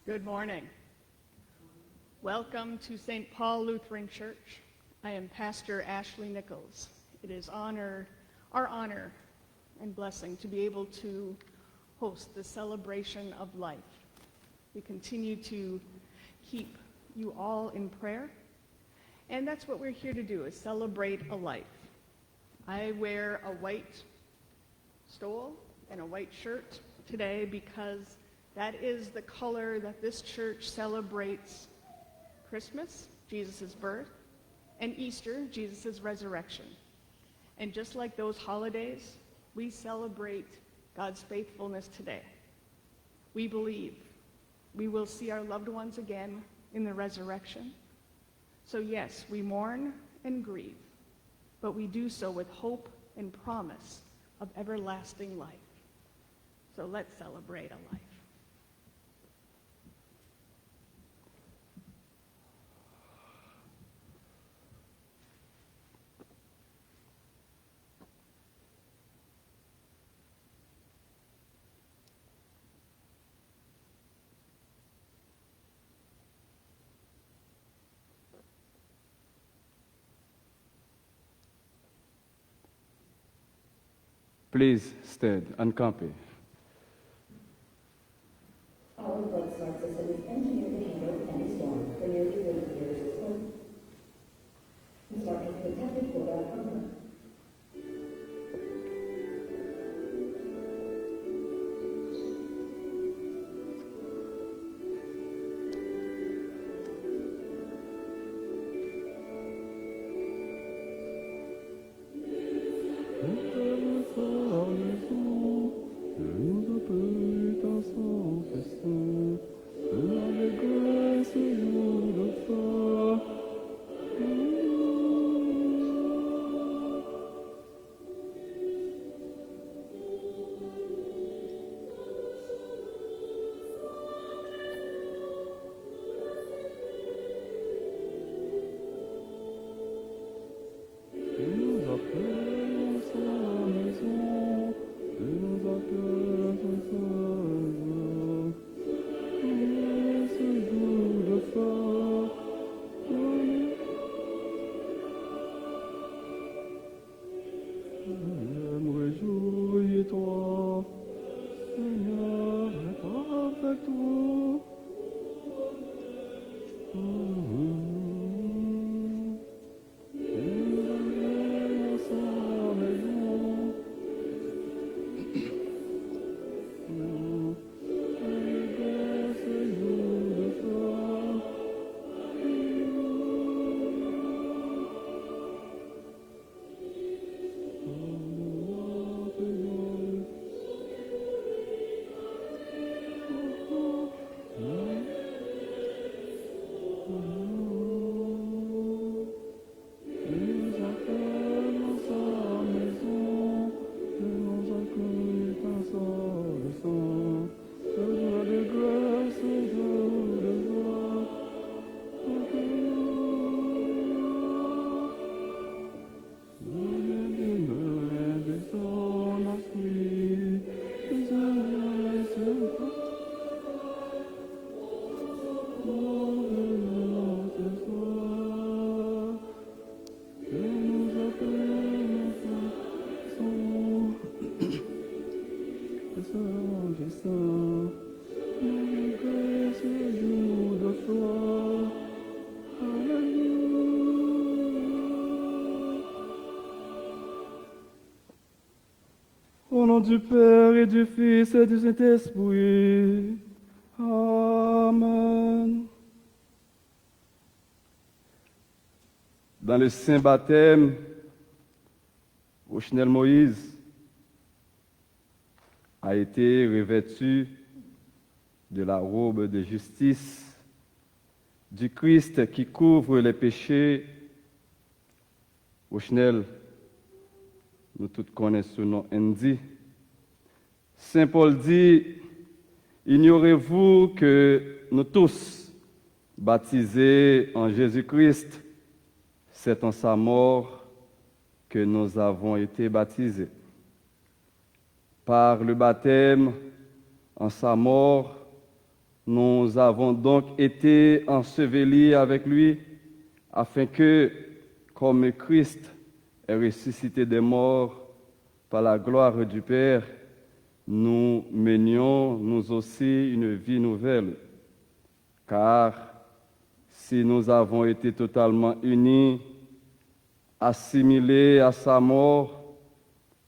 Good morning. Welcome to St. Paul Lutheran Church. I am Pastor Ashley Nichols. It is our honor and blessing to be able to host the celebration of life. We continue to keep you all in prayer, and that's what we're here to do, is celebrate a life. I wear a white stole and a white shirt today because that is the color that this church celebrates Christmas, Jesus' birth, and Easter, Jesus' resurrection. And just like those holidays, we celebrate God's faithfulness today. We believe we will see our loved ones again in the resurrection. So yes, we mourn and grieve, but we do so with hope and promise of everlasting life. So let's celebrate a life. Please stand and copy. Our blood starts us and is engineered the candle and is storm for nearly 30 years as well. The storm has protected Florida from her. Au nom du Père et du Fils et du Saint-Esprit. Amen. Dans le saint baptême, Ochnel Moïse a été revêtu de la robe de justice du Christ qui couvre les péchés. Ochnel, nous tous connaissons ce nom Andy. Saint Paul dit, ignorez-vous que nous tous, baptisés en Jésus-Christ, c'est en sa mort que nous avons été baptisés. Par le baptême, en sa mort, Nous avons donc été ensevelis avec lui afin que, comme Christ est ressuscité des morts par la gloire du Père, nous menions nous aussi une vie nouvelle. Car si nous avons été totalement unis, assimilés à sa mort,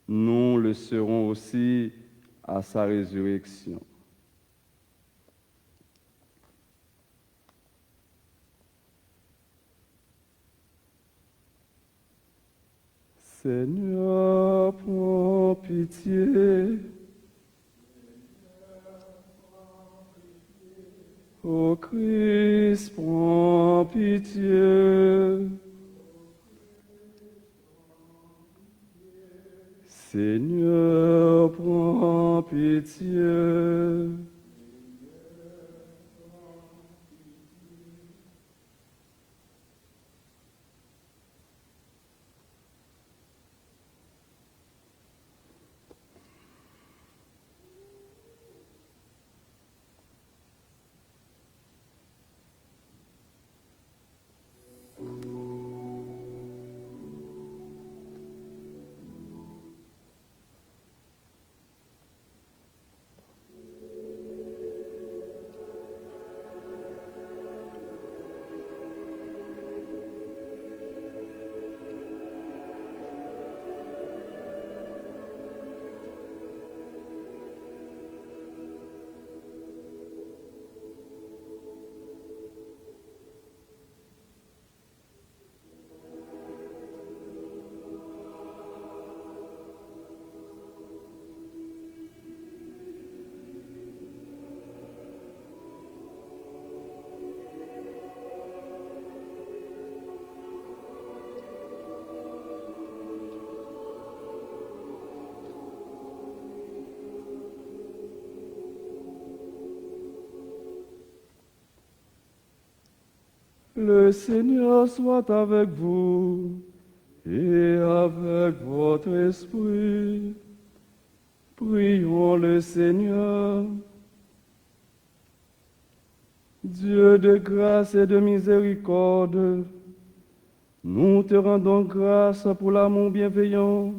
nous le serons aussi à sa résurrection. Seigneur, prends pitié. Ô Christ, prends pitié. Seigneur, prends pitié. Le Seigneur soit avec vous et avec votre esprit. Prions le Seigneur. Dieu de grâce et de miséricorde, nous te rendons grâce pour l'amour bienveillant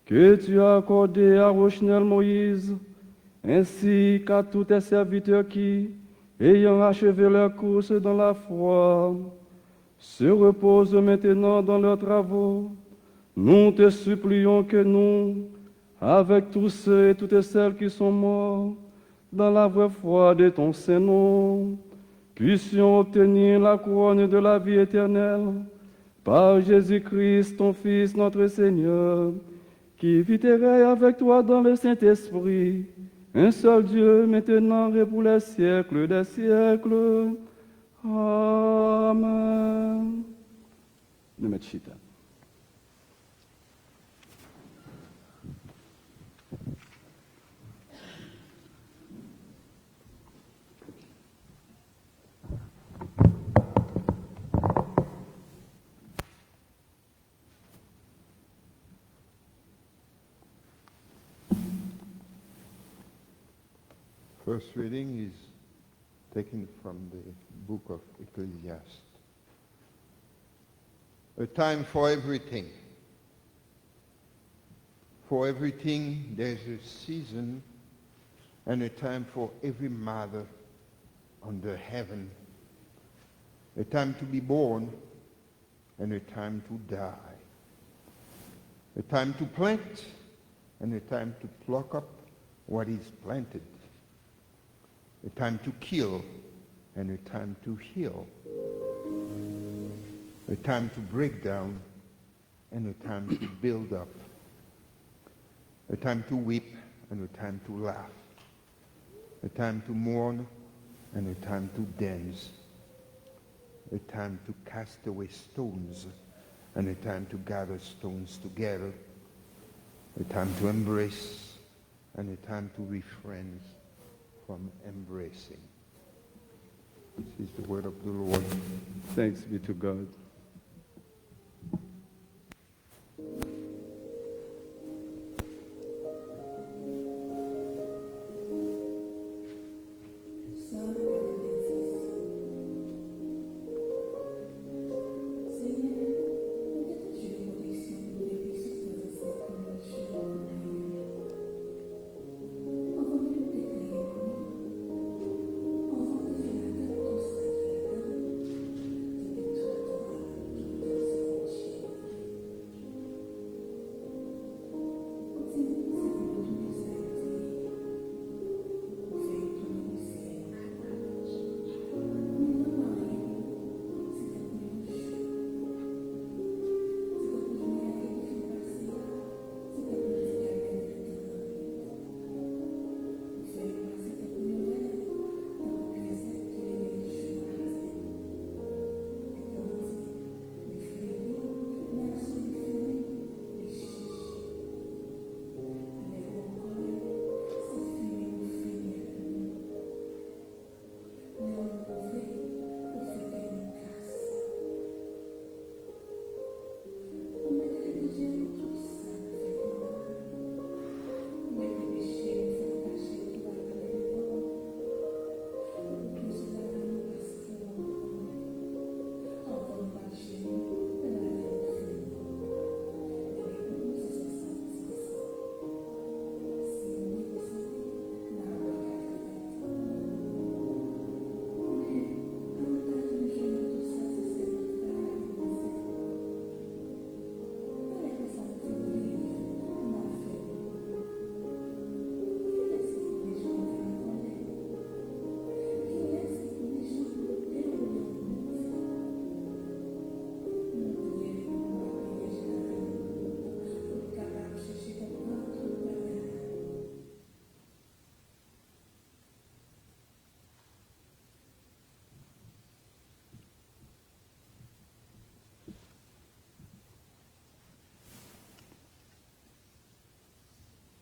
que tu as accordé à Rochnel Moïse, ainsi qu'à tous tes serviteurs qui, ayant achevé leur course dans la foi, se reposent maintenant dans leurs travaux. Nous te supplions que nous, avec tous ceux et toutes celles qui sont morts, dans la vraie foi de ton Saint-Nom, puissions obtenir la couronne de la vie éternelle par Jésus-Christ, ton Fils, notre Seigneur, qui vit et règne avec toi dans le Saint-Esprit, un seul Dieu, maintenant et pour les siècles des siècles. Amen. Nimechita. First reading is taken from the book of Ecclesiastes. A time for everything. For everything there's a season and a time for every matter under heaven. A time to be born and a time to die. A time to plant and a time to pluck up what is planted. A time to kill and a time to heal. A time to break down and a time to build up. A time to weep and a time to laugh. A time to mourn and a time to dance. A time to cast away stones and a time to gather stones together. A time to embrace and a time to refrain from embracing. This is the word of the Lord. Thanks be to God. So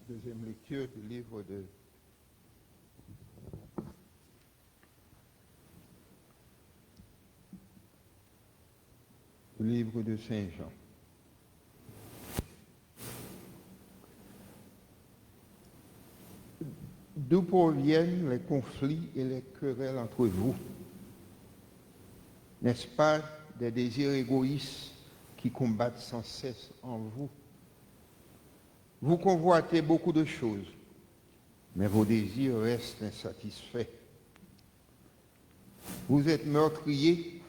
Deuxième lecture du livre de Saint Jean. D'où proviennent les conflits et les querelles entre vous? N'est-ce pas des désirs égoïstes qui combattent sans cesse en vous? Vous convoitez beaucoup de choses, mais vos désirs restent insatisfaits. Vous êtes meurtriers,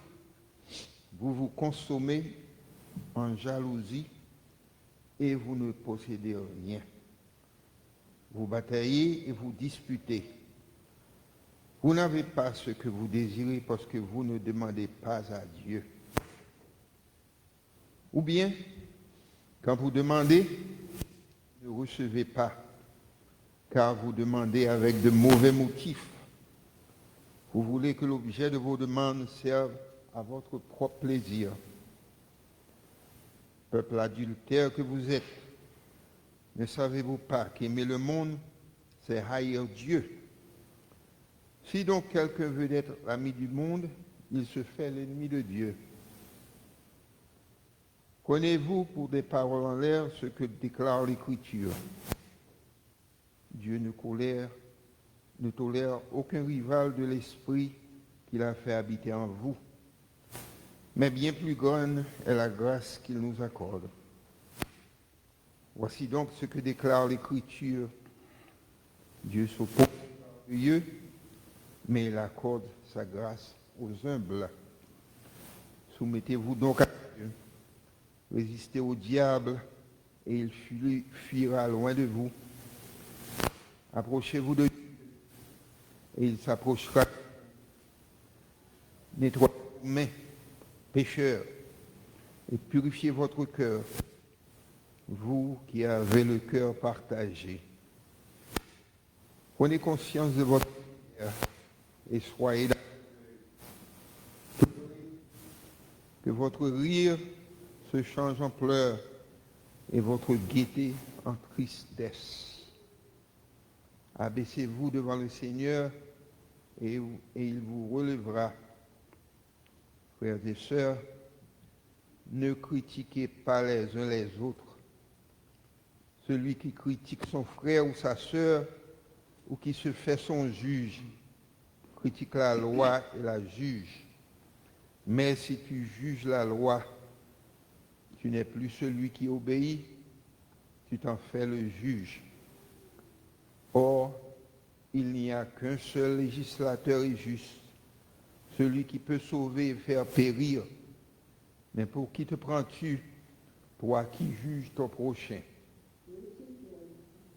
vous vous consommez en jalousie et vous ne possédez rien. Vous bataillez et vous disputez. Vous n'avez pas ce que vous désirez parce que vous ne demandez pas à Dieu. Ou bien, quand vous demandez, ne recevez pas, car vous demandez avec de mauvais motifs. Vous voulez que l'objet de vos demandes serve à votre propre plaisir. Peuple adultère que vous êtes, ne savez-vous pas qu'aimer le monde, c'est haïr Dieu? Si donc quelqu'un veut être l'ami du monde, il se fait l'ennemi de Dieu. Connaissez-vous pour des paroles en l'air ce que déclare l'Écriture? Dieu ne tolère aucun rival de l'esprit qu'il a fait habiter en vous. Mais bien plus grande est la grâce qu'il nous accorde. Voici donc ce que déclare l'Écriture. Dieu s'oppose aux orgueilleux, mais il accorde sa grâce aux humbles. Soumettez-vous donc à Dieu. Résistez au diable et il fuira loin de vous. Approchez-vous de Dieu et il s'approchera. Nettoyez vos mains, pécheurs, et purifiez votre cœur, vous qui avez le cœur partagé. Prenez conscience de votre prière et soyez dans que votre rire se change en pleurs et votre gaieté en tristesse. Abaissez-vous devant le Seigneur et il vous relèvera. Frères et sœurs, ne critiquez pas les uns les autres. Celui qui critique son frère ou sa sœur ou qui se fait son juge critique la loi et la juge. Mais si tu juges la loi, tu n'es plus celui qui obéit, tu t'en fais le juge. Or, il n'y a qu'un seul législateur et juste, celui qui peut sauver et faire périr. Mais pour qui te prends-tu, toi qui juges ton prochain?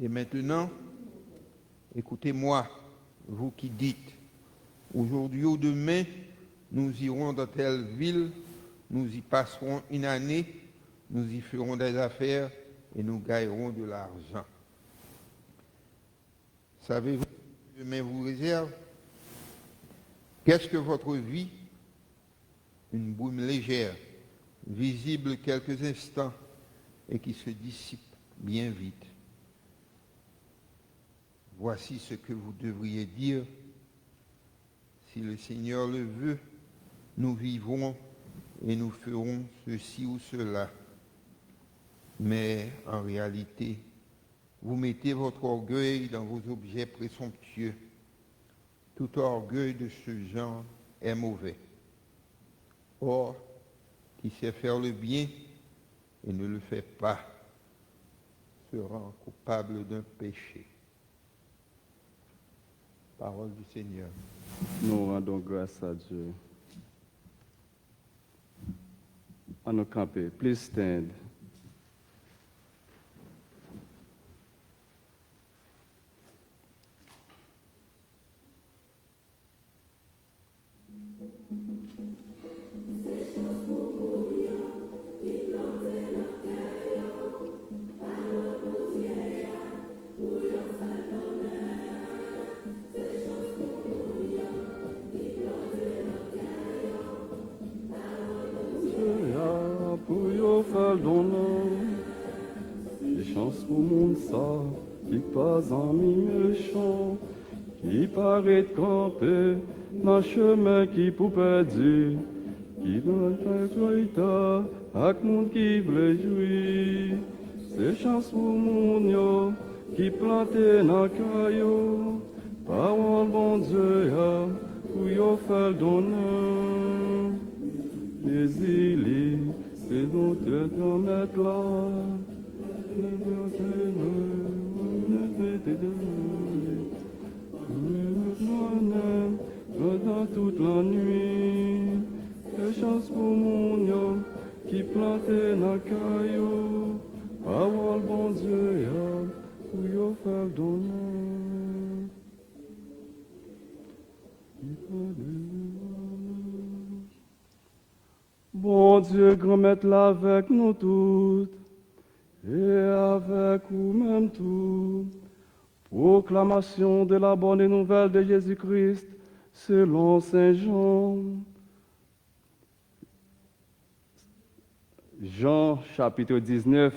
Et maintenant, écoutez-moi, vous qui dites, aujourd'hui ou demain, nous irons dans telle ville, nous y passerons une année, nous y ferons des affaires et nous gagnerons de l'argent. Savez-vous ce que demain vous réserve? Qu'est-ce que votre vie? Une brume légère, visible quelques instants et qui se dissipe bien vite. Voici ce que vous devriez dire. Si le Seigneur le veut, nous vivrons et nous ferons ceci ou cela. Mais en réalité, vous mettez votre orgueil dans vos objets présomptueux. Tout orgueil de ce genre est mauvais. Or, qui sait faire le bien et ne le fait pas, se rend coupable d'un péché. Parole du Seigneur. Nous rendons grâce à Dieu. À nous camper. Please stand. Pour yo faire don des chances pour monde ça, qui pas en méchant, qui paraît camper dans le chemin qui pour perdu, qui donne un croïta à monde qui veut jouir. C'est chance pour mon yo qui planté dans le caillou, parole bon Dieu, pour yo faire donner. Les îles, c'est donc Dieu qu'on met là. Dans toute la nuit, les chances pour mon yo qui plantait dans le caillou, parole bon Dieu, pour yo faire donner. Bon Dieu, grand maître là avec nous toutes, et avec vous-même tout. Proclamation de la bonne nouvelle de Jésus-Christ selon Saint Jean. Jean chapitre 19.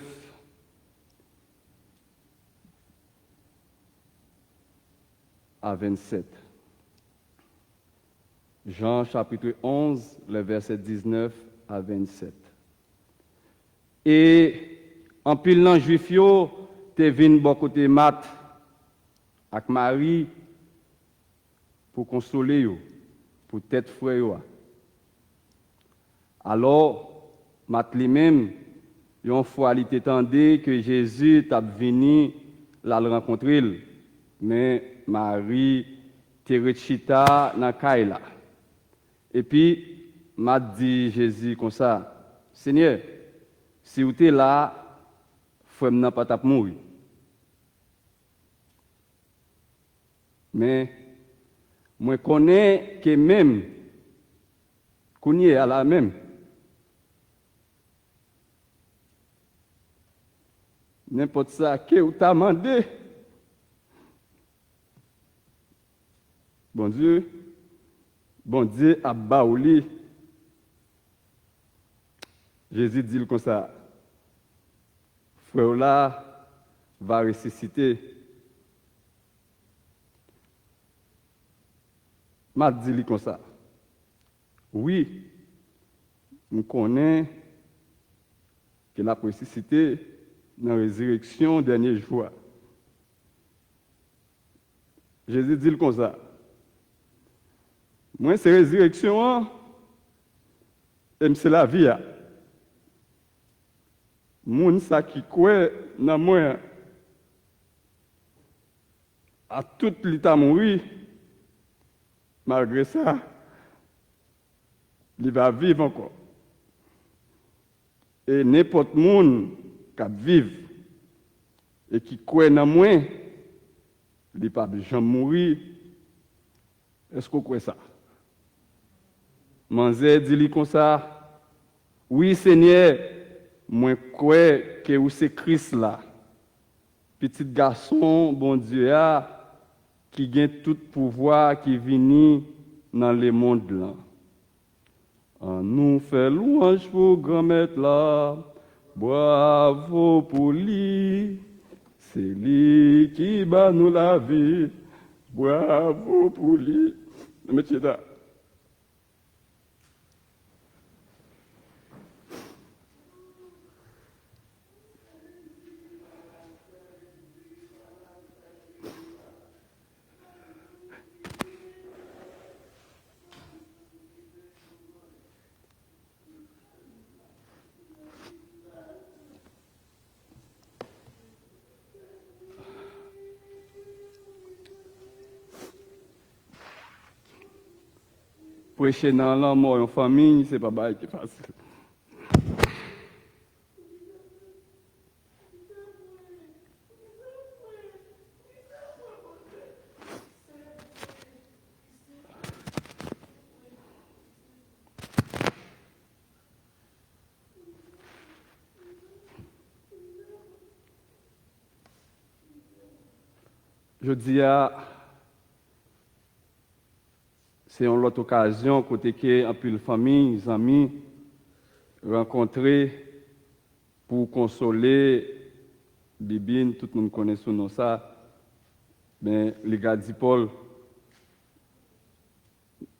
À 27. Jean chapitre 11, le verset 19 à 27. Et en pile nan juif yo, te vin bon côté Mat ak Marie pour consoler yo, pour tête frère yo. Alors, Mat lui-même, yon fois il t'entendait que Jésus t'a venu la rencontrer, mais Marie te rechita dans Kaila. Et puis, m'a dit Jésus comme ça, Seigneur, si vous êtes là, frère n'a pas tap mourir. Mais moi connais que même qu'on y est à la même. N'importe ça que vous t'a demandé. Bon Dieu a baouli. Jésus dit comme ça, frère là va ressusciter. M'a dit comme ça. Oui, je connais que la ressuscité dans la résurrection dernier jour. Jésus dit comme ça. Moi, c'est résurrection, et c'est la vie. Moun sa qui croit dans moi, à tout l'état mourir, malgré ça, il va vivre encore. Et n'importe monde qui vit et qui croit dans moi, il ne va jamais mourir. Est-ce que vous croyez ça? Manzé dit comme ça, oui Seigneur, moi crois que vous c'est Christ là, petit garçon, bon Dieu qui gagne tout pouvoir qui vient dans le monde là. On nous fait louange pour grand maître là, bravo pour lui, c'est lui qui bat nous la vie, bravo pour lui. Monsieur là. Prêcher dans la mort en famille, c'est pas bail qui facile. Je dis c'est une autre occasion, côté que un peu de famille, les amis, rencontrer pour consoler Bibine, tout le monde connaît ce nom ça. Mais les gars dit Paul,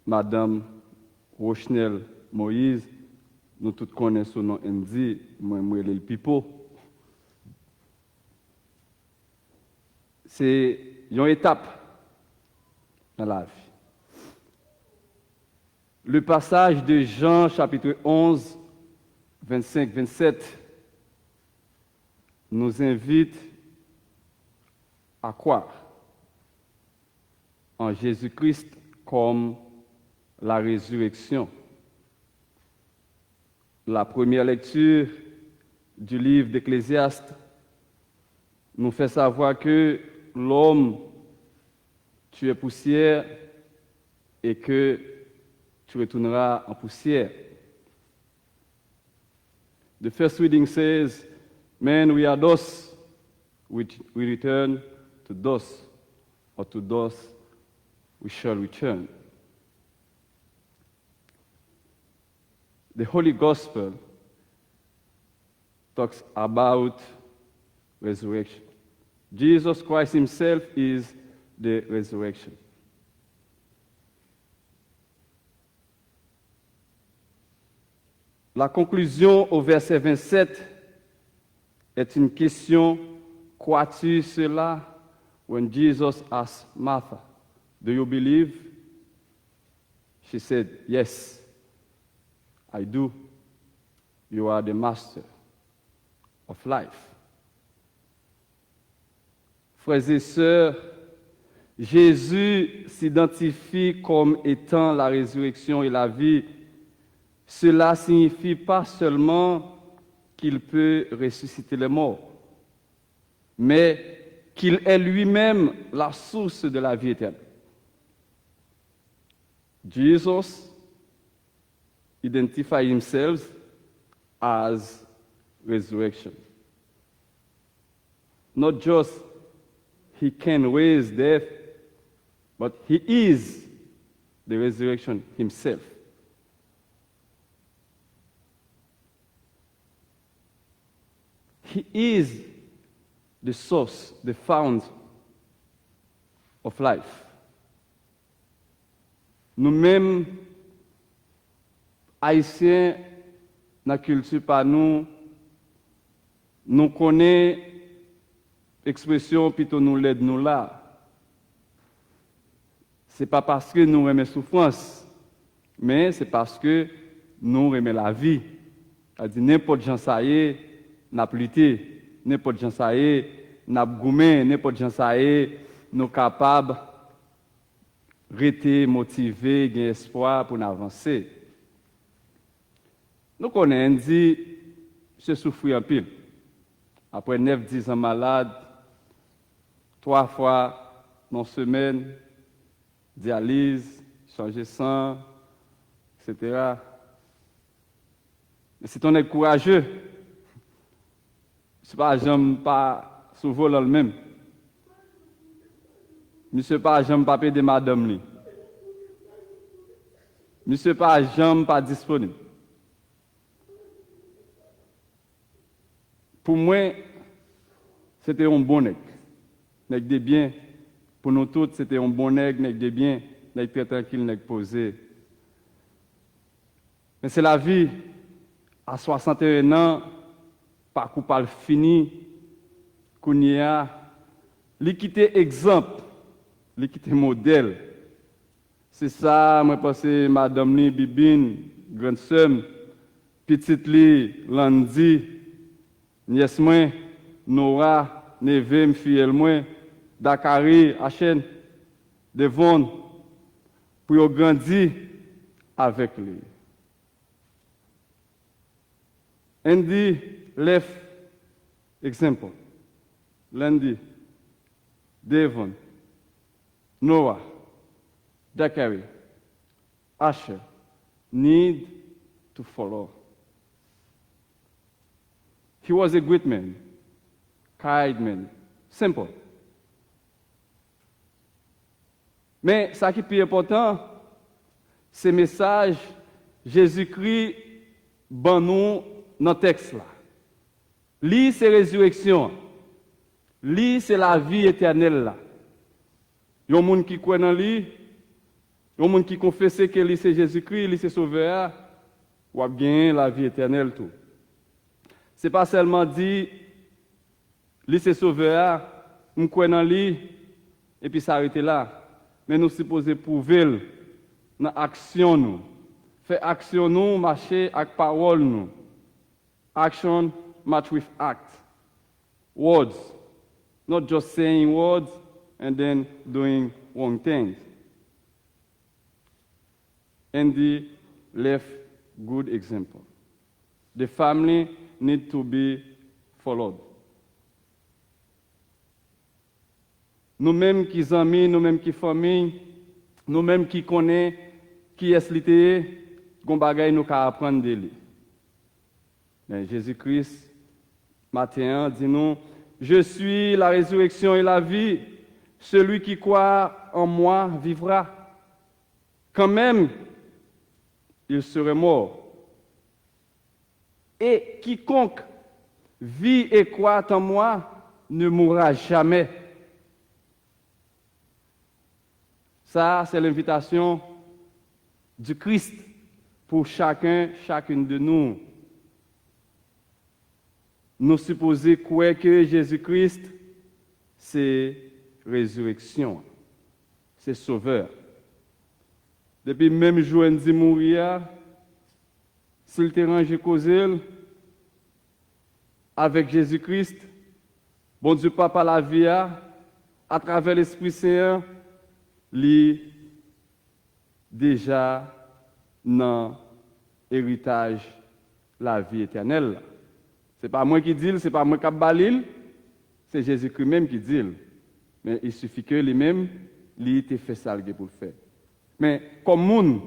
Madame Rochnel Moïse, nous tous connaissons son nom Andy, moi le Pipo. C'est une étape dans la vie. Le passage de Jean chapitre 11, 25-27 nous invite à croire en Jésus-Christ comme la résurrection. La première lecture du livre d'Ecclésiaste nous fait savoir que l'homme, tu es poussière et que tu retourneras en poussière. The first reading says, "Man, we are dust, we return to dust, or to dust we shall return." The Holy Gospel talks about resurrection. Jesus Christ himself is the resurrection. La conclusion au verset 27 est une question. Crois-tu cela? When Jesus asked Martha, "Do you believe?" She said, "Yes, I do. You are the master of life." Frères et sœurs, Jésus s'identifie comme étant la résurrection et la vie. Cela ne signifie pas seulement qu'il peut ressusciter les morts, mais qu'il est lui-même la source de la vie éternelle. Jesus identifies himself as resurrection. Not just he can raise death, but he is the resurrection himself. He is the source, the fount of life. Nous-mêmes, Haïtiens, dans la culture par nous connaissons l'expression plutôt nous l'aide nous là. Ce n'est pas parce que nous aimons la souffrance, mais c'est parce que nous aimons la vie. C'est-à-dire n'importe gens ça y est, n'a lutté, n'importe gens ça y est, n'a goumé, n'importe gens ça y est, nous capables rester motivés, gagner espoir pour avancer. Nous connaissons dit je souffre en pile. Après 9-10 ans malade, 3 fois dans la semaine, dialyse, changer sang, etc. Mais si on est courageux, ce n'est pas jamais pas sous volant le même. Monsieur pas jamais pas de madame li. Monsieur pas jamais pas disponible. Pour moi, c'était un bon nègre. Nègre de bien. Pour nous tous, c'était un bon nègre de bien, nègre très tranquille, nègre posé. Mais c'est la vie. À 61 ans, parcours pas fini, qu'on y a, l'équité exemple, l'équité modèle. C'est ça, moi pense madame li Bibine, grande sœur, petite li Landi, nièce moi Nora, neveu fille moi, Dakari, Achen, Devon, pour grandir avec lui. Andy left example. Landy, Devon, Noah, Dakari, Asher need to follow. He was a great man, kind man, simple. Mais ce qui est plus important, c'est le message Jésus-Christ ban nous dans le texte là. Lis ces résurrections. Lui, c'est la vie éternelle là. Il y a des gens qui croient dans lui, il y a des gens qui confessent que lui c'est Jésus-Christ, lui c'est sauveur, ou a gagné la vie éternelle tout. C'est pas seulement dit lui c'est sauveur, nous croyons dans lui et puis s'arrêter là. Mais nous supposons prouver dans l'action nous. Faire action nous, marcher avec parole nous. Action match with act. Words. Not just saying words and then doing wrong things. Andy left good example. The family need to be followed. Nous-mêmes qui amis, nous-mêmes qui famille, nous-mêmes qui connaissons qui est l'été, gon bagay nous ka apprendre de lui. Mais Jésus-Christ matin dit nous, je suis la résurrection et la vie. Celui qui croit en moi vivra. Quand même, il serait mort. Et quiconque vit et croit en moi ne mourra jamais. Ça, c'est l'invitation du Christ pour chacune de nous. Nous supposons croire que Jésus-Christ, c'est résurrection, c'est sauveur. Depuis même jour où il mourir, s'il te range causé avec Jésus-Christ, bon Dieu Papa la vie à travers l'Esprit Saint, lui déjà dans l'héritage la vie éternelle. Ce n'est pas moi qui dis, ce n'est pas moi qui balil, c'est Jésus-Christ même qui dit. Mais il suffit que lui-même, lui, te fait ça pour le faire. Mais comme monde,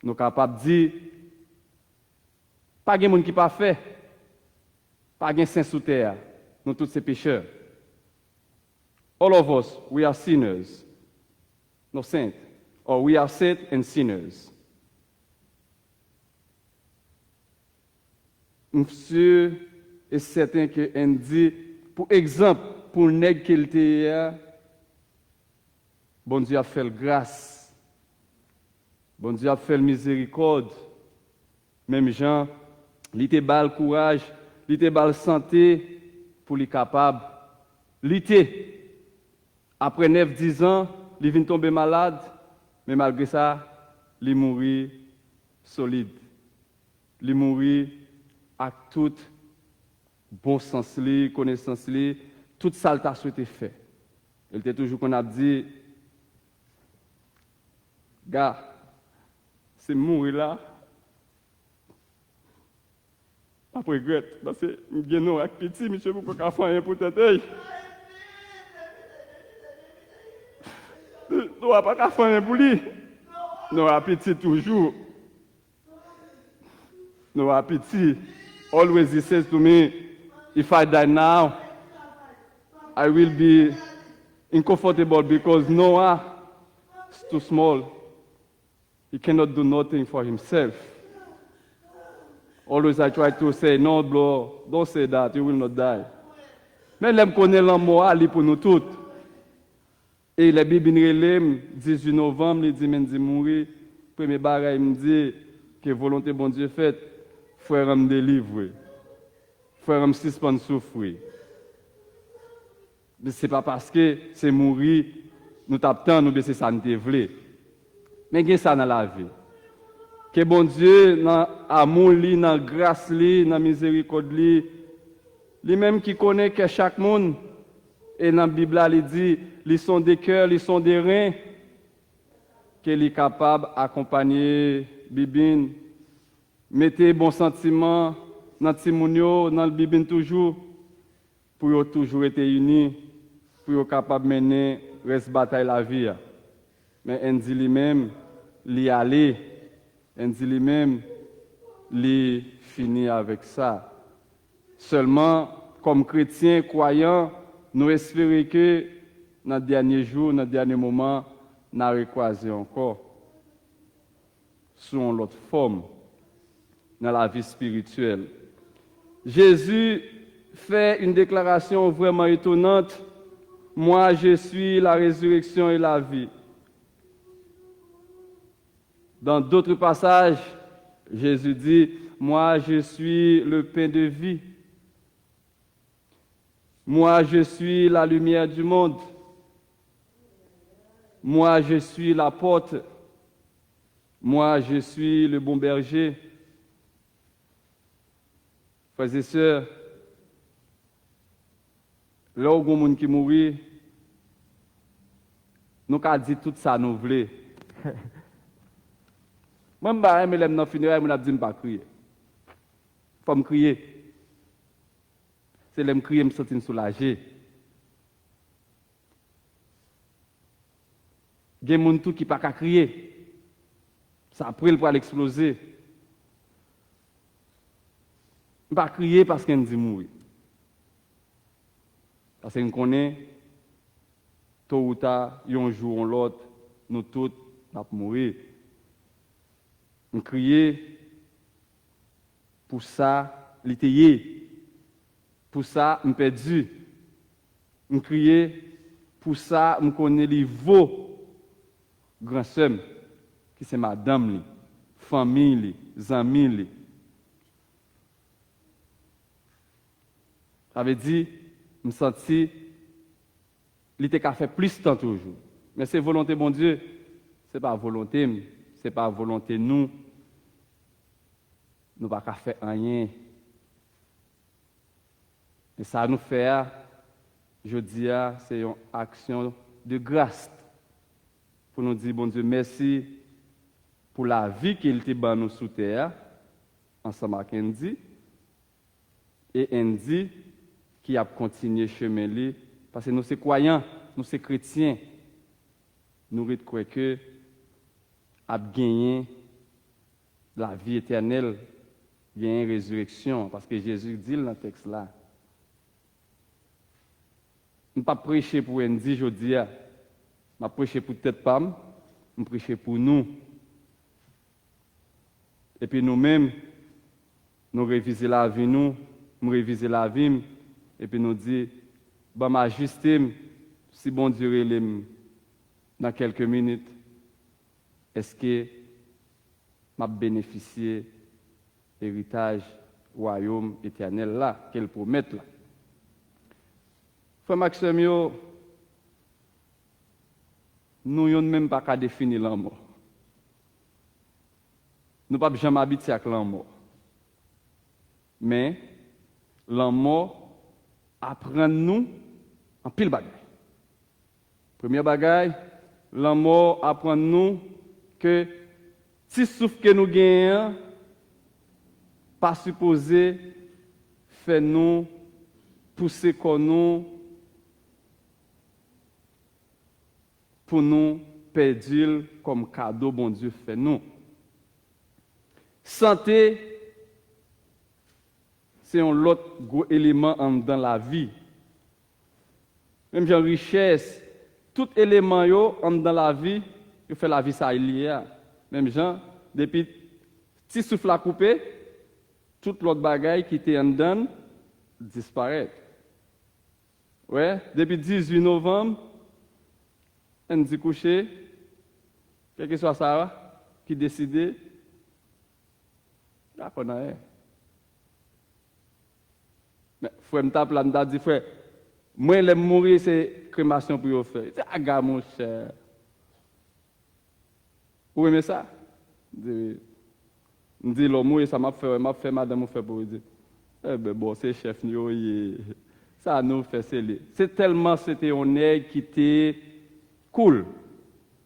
nous sommes capables de dire, pas de monde qui pas fait, pas de saint sous terre, nous tous ces pécheurs. All of us, we are sinners, no saints, or we are saints and sinners. Monsieur est certain que dit, pour exemple, pour le nègre qu'il était, bon Dieu a fait grâce, bon Dieu a fait miséricorde, même Jean, il était bas le courage, il était bas la santé pour lui capable lutter. Après 9-10 ans, il vient tomber malade, mais malgré ça, il mourit solide. Il mourit avec tout bon sens, connaissance, tout ça il a souhaité faire. Il était toujours qu'on a dit, gars, c'est mourir là. Après regrette, parce que je suis avec petit, monsieur, vous pouvez pas faire un pour tête. Nous ne pas faire un pour lui. Nous avons petit toujours. Nous avons petit. Always he says to me, if I die now, I will be uncomfortable because Noah is too small. He cannot do nothing for himself. Always I try to say, no, bro, don't say that, you will not die. Mais je connais l'amour pour nous tous. Et la Bible le 18 novembre, il dit, men dit mourir. Premier bagage, il me dit que volonté bon Dieu faite, frère me délivre. Frère me suspend souffrir. Mais ce n'est pas parce que c'est mourir, nous tapons, nous baissons ça, nous voulons. Mais il y a ça dans la vie. Que bon Dieu, dans l'amour, dans la grâce, dans la miséricorde, lui-même qui connaît que chaque monde, et dans la Bible, il dit, ils sont des cœurs, ils sont des reins, qu'il est capable d'accompagner Bibine, mettez bon sentiment dans Timounio, dans le Bibine toujours, pour toujours être unis, pour être capable de mener reste bataille la vie. Mais on dit lui-même, il aller, on dit lui-même, il finit avec ça. Seulement, comme chrétiens, croyants, nous espérons que dans les derniers jours, dans les derniers moments, nous allons recroiser encore sous une autre forme dans la vie spirituelle. Jésus fait une déclaration vraiment étonnante. Moi, je suis la résurrection et la vie. Dans d'autres passages, Jésus dit, moi, je suis le pain de vie. Moi, je suis la lumière du monde. Moi, je suis la porte. Moi, je suis le bon berger. Frères et sœurs, là où il y a des gens qui mourent, nous avons dit tout ça, nous voulons. Moi, je me lève dans le funéraire, je me dis pas crier. Il faut me crier. C'est là que je crie, je me sens soulagé. Il y a des gens qui ne peuvent pas crier. Ça a pris pour l'exploser. Je ne peux pas crier parce qu'on dit mourir. Parce qu'on connaît, tôt ou tard, un jour ou l'autre, nous tous, nous allons mourir. Je crier pour ça, l'étayer. Pour ça, je perdu. Je crier pour ça, je connais les veaux. Grand-sœur, qui c'est madame, famille, amis. Ça veut dire, je me sentis, il était qu'à faire plus de temps toujours. Mais c'est volonté, bon Dieu. Ce n'est pas volonté, ce n'est pas volonté nous. Nous ne pouvons pas faire rien. Et ça nous fait, je dis, c'est une action de grâce. Pour nous dire, bon Dieu, merci pour la vie qu'il t'a donné nous sous terre, ensemble avec Andy. Et Andy qui a continué chemin li, parce que nous sommes croyants, nous sommes chrétiens. Nous croyons que a gagné la vie éternelle, gagné la résurrection, parce que Jésus dit dans le texte là. Je ne pas prêcher pour Andy, je dis, je prêcher pour tête pam, je prêcher pour nous. Et puis nous-mêmes, nous réviser la vie, nous réviser la vie, et puis nous dire, bah, m'ajuster, si bon Dieu relève dans quelques minutes, est-ce que m'a bénéficié héritage royaume éternel là, qu'elle promet là. Frère Maxime, nous n'avons même pas qu'à définir la mort. Nous ne pouvons jamais habiter avec la mort. Mais la mort apprend nous en pile bagaille. Première bagaille, la mort apprend nous que si souffle que nous gagnons, pas supposé faire nous pousser comme nous pour nous perdre comme cadeau bon Dieu fait nous. Santé, c'est un autre gros élément dans la vie. Même genre richesse, tout élément dans la vie, il fait la vie ça lié. Même gens, depuis petit souffle à couper, toute l'autre bagaille qui était en dedans disparaît. Ouais, depuis 18 novembre, on dit coucher, quel que soit ça, qui décide, là qu'on a. Mais frère me dit frère, moi les mourir c'est crémation pour faire. C'est aga mon cher. Vous aimez ça? Me dit l'homme mourir ça m'a fait madame fait pour dire. Eh ben bon c'est chef nous ça nous fait c'est tellement c'était un nègre qui était cool.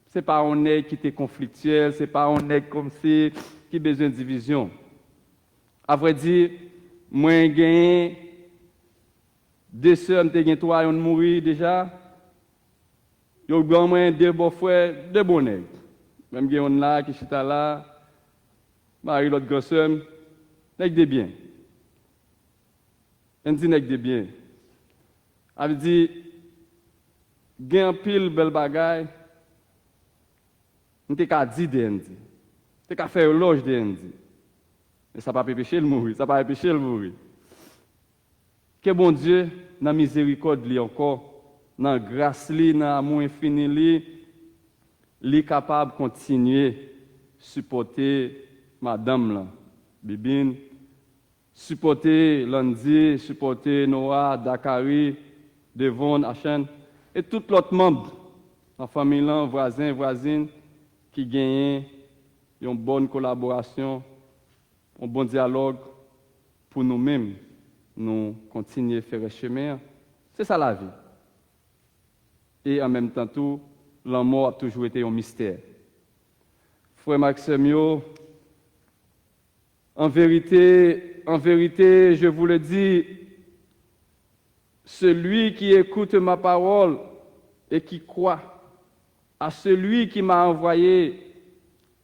C'est pas un nègre qui était conflictuel, c'est pas un nègre comme si qui besoin de division. À vrai dire, moi gagné deux sœurs, m'te gagné trois, on mourir déjà. Yo grand moi deux beaux frères, deux bons nègres. Même gagné on là qui chita là. Marie l'autre grand sœur, nègre de bien. On dit nègre de bien. A veut dire gain pile belle bagaille. M'te ka di de Andy. T'es ka faire loge de Andy. Mais ça pas pécher le mourir, ça pas pécher le mourir. Que bon Dieu, dans la miséricorde li encore, dans la grâce li, dans l'amour infini li capable de continuer supporter madame là, Bibine, supporter Lundi, supporter Noah, Dakari, Devon, Achen, et tout l'autre membre dans la famille là, voisins, voisines, qui gagnent une bonne collaboration, un bon dialogue pour nous-mêmes, nous continuer à faire le chemin. C'est ça la vie. Et en même temps, tout, l'amour a toujours été un mystère. Frère Maxime, en vérité, je vous le dis, celui qui écoute ma parole et qui croit à celui qui m'a envoyé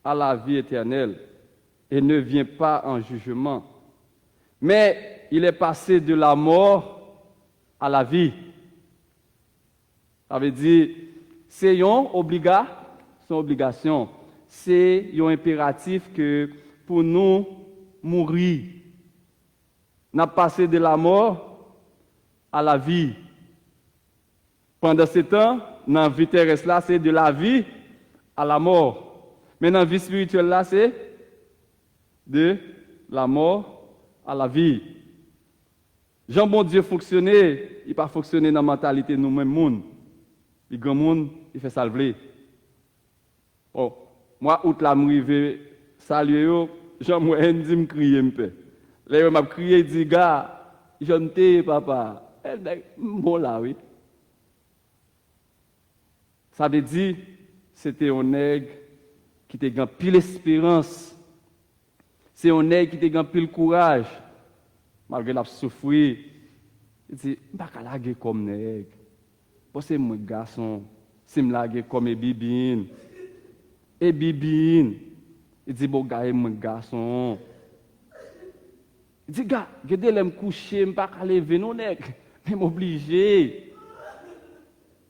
à la vie éternelle et ne vient pas en jugement, mais il est passé de la mort à la vie. Ça veut dire, c'est une obligation, c'est un impératif que pour nous mourir, n'a passé de la mort à la vie. Pendant ce temps, dans la vie terrestre là, c'est de la vie à la mort. Mais dans la vie spirituelle là, c'est de la mort à la vie. Jean bon Dieu fonctionnait, il pas fonctionné dans la mentalité de nous-mêmes monde. Le grand monde, il fait ça le vle. Oh, moi out la m'rivé saluer yo, Jean moi dit me crier un peu. Là m'a crié dit gars, j'aime te papa. Bon là oui. Ça veut dire c'était un nègre qui te grand pile espérance. C'est un nègre qui te grand pile courage malgré la souffrir. Il dit pas laguer comme nègre. Parce que moi garçon, si me laguer comme bibine. Et bibine. Il dit bon gars moi garçon. Il dit gars, regardez les me coucher, me pas lever non nègre, mais m'obligé.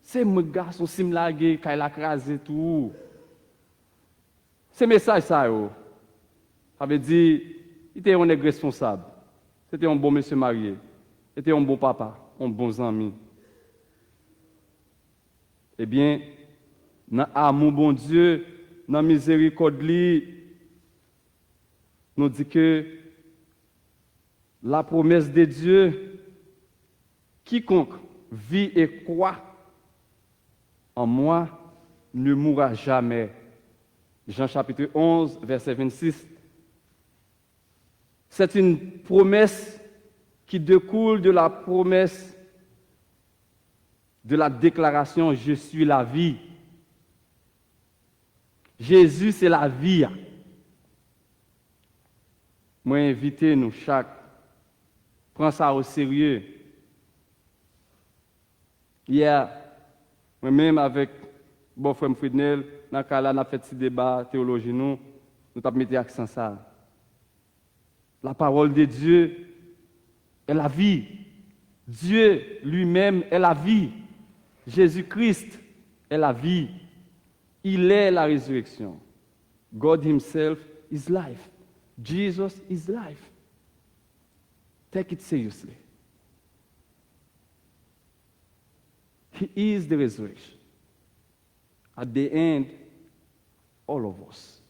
C'est moi garçon si me laguer quand il a crasé tout. C'est message ça yo. Ça veut dire il était un nègre responsable. C'était un bon monsieur marié. C'était un bon papa, un bon ami. Eh bien, dans l'amour bon Dieu, dans la miséricorde nous dit que la promesse de Dieu, quiconque vit et croit en moi ne mourra jamais. Jean chapitre 11, verset 26. C'est une promesse qui découle de la promesse de la déclaration « Je suis la vie ». Jésus, c'est la vie. Moi, invitez nous chaque, prends ça au sérieux. Hier, moi-même avec bon frère Fridnel, dans le on a fait ce débat théologie, nous avons mis l'accent sur ça. La parole de Dieu est la vie. Dieu lui-même est la vie. Jésus-Christ est la vie. Il est la résurrection. God himself is life. Jesus is life. Take it seriously. He is the resurrection. At the end, all of us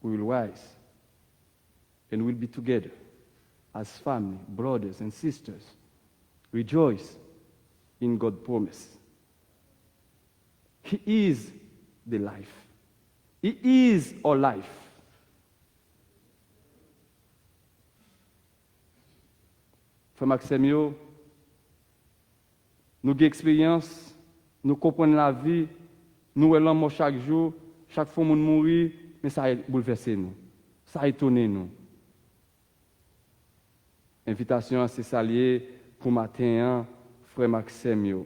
will rise and we'll be together as family, brothers and sisters. Rejoice in God's promise. He is the life. He is our life. Frère Maxime, nous avons expérience, nous comprenons la vie, nous voyons chaque jour, chaque fois que nous mourons, mais ça a bouleversé nous, ça a étonné nous. Invitation à se saluer pour matin, frère Maxime.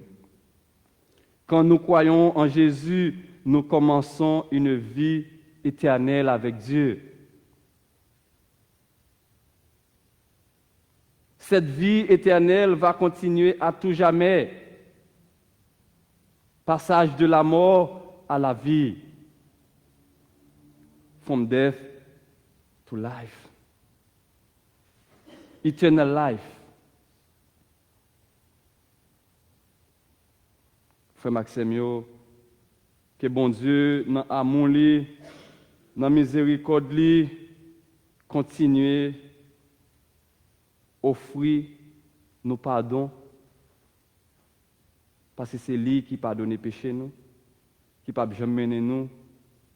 Quand nous croyons en Jésus, nous commençons une vie éternelle avec Dieu. Cette vie éternelle va continuer à tout jamais. Passage de la mort à la vie. From death to life. Eternal life. frère Maxime yo, que bon Dieu dans amour li, dans miséricorde li, continue offrir nos pardons parce que c'est lui qui pardonne les péchés nous, qui pas jamais mener nous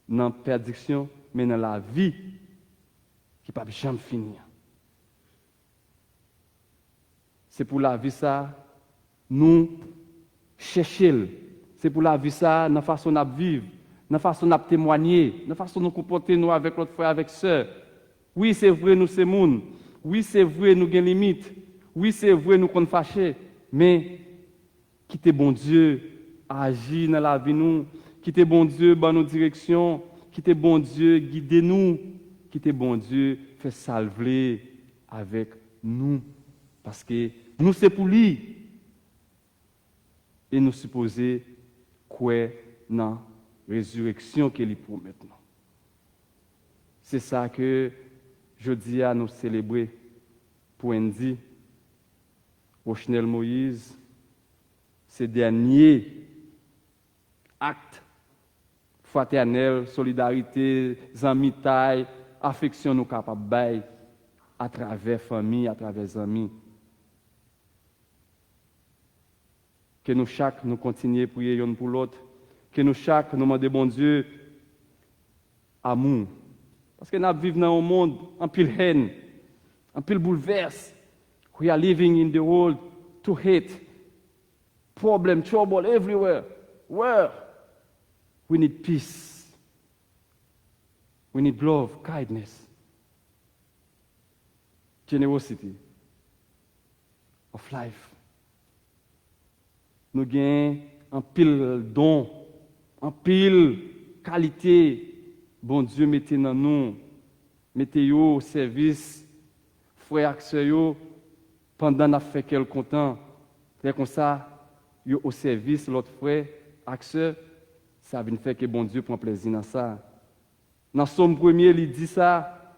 dans la perdition, mais dans la vie qui pas jamais finir. C'est pour la vie ça nous chercher. C'est pour la vie ça, dans la façon de vivre, dans la façon de témoigner, dans la façon de nous comporter nous avec notre frère, avec sœur. Oui, c'est vrai, nous c'est monde. Oui, c'est vrai, nous avons des limites. Oui, c'est vrai, nous sommes fâchés. Mais quittez bon Dieu agir dans la vie nous. Quittez bon Dieu dans nos directions. Quittez bon Dieu guider nous. Quittez bon Dieu faire salver avec nous. Parce que nous c'est pour lui. Et nous supposer quoi dans la résurrection qu'il promet maintenant. C'est ça que je dis à nous célébrer pour Andy, Rochnel Moïse, ces derniers actes fraternels, solidarité, amitié, affection nous capables de à travers famille, à travers amis. Que nous chaque nous continuions à prier l'un pour l'autre. Que nous chaque nous demandons bon Dieu amour. Parce que nous vivons dans un monde en pile haine, en pile bouleverse. We are living in the world to hate. Problem, trouble everywhere. Where? We need peace. We need love, kindness, generosity of life. Nous avons un pile don, un pile qualité. Bon Dieu, mettez dans nous, mettez au service, frères et sœurs, pendant qu'on a fait quelque temps. C'est comme ça, yo au service, l'autre frère, et sœur, ça vient faire que bon Dieu prend plaisir dans ça. Dans Somme 1er, il dit ça,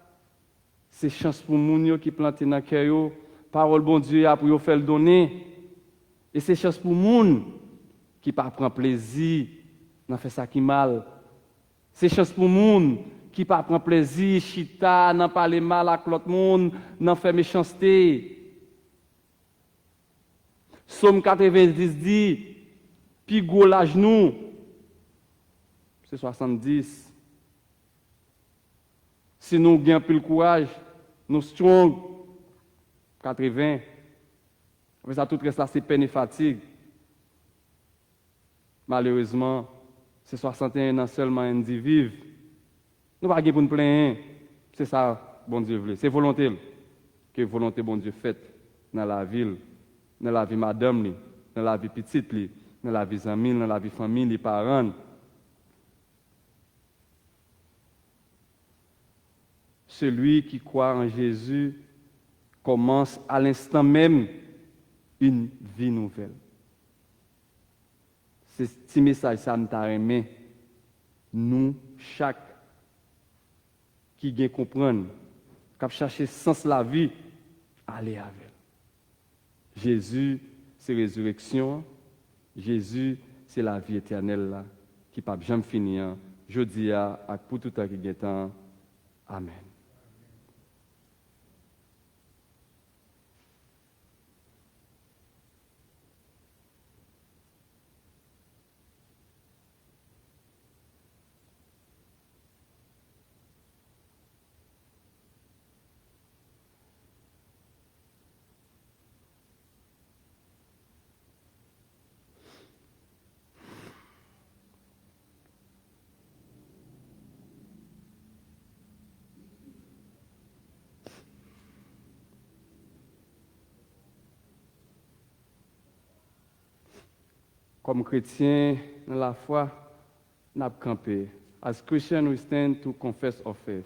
c'est chance pour les gens qui plantent dans le cœur, parole bon Dieu a pour faire le donner. Et c'est chance pour les gens qui ne prennent pas plaisir dans faire ça qui mal. C'est chance pour les gens qui ne prennent pas plaisir, chita, dans parler mal avec l'autre monde, dans faire méchanceté. Somme 90 dit, puis gros la genou, c'est 70. Si nous avons plus le courage, nous strong, 80. Mais ça, tout reste là, c'est peine et fatigue. Malheureusement, c'est 61 ans seulement Andy vive. Nous ne pouvons pas pour nous plaindre. C'est ça, bon Dieu veut. C'est volonté. Que volonté, bon Dieu, faite dans la ville, dans la vie madame, dans la vie petite, dans la vie amis, dans la vie famille, les parents. Celui qui croit en Jésus commence à l'instant même une vie nouvelle. C'est ce petit message, ça nous t'a aimé. Nous, chaque qui vient comprendre, qui chercher sens la vie, aller avec. Jésus, c'est résurrection. Jésus, c'est la vie éternelle là, qui ne peut jamais finir. Je dis à pour tout temps qui est temps. Amen. Comme chrétien dans la foi, nous avons campé. As Christians, we stand to confess our faith.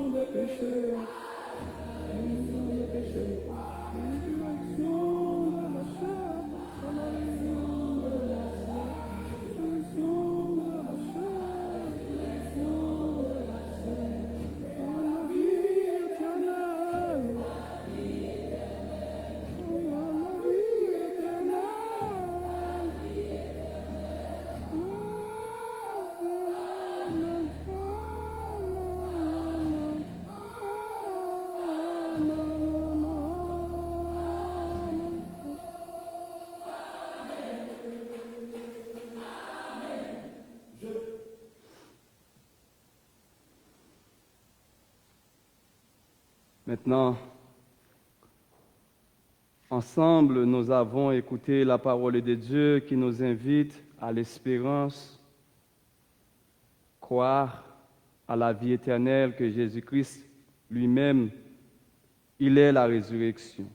des péchés. Rémission des péchés. Résurrection de la chair. Résurrection de la chair. Résurrection de la chair. Résurrection de la chair. Dans la vie éternelle. Dans la vie éternelle. Maintenant, ensemble, nous avons écouté la parole de Dieu qui nous invite à l'espérance, croire à la vie éternelle que Jésus-Christ lui-même, il est la résurrection.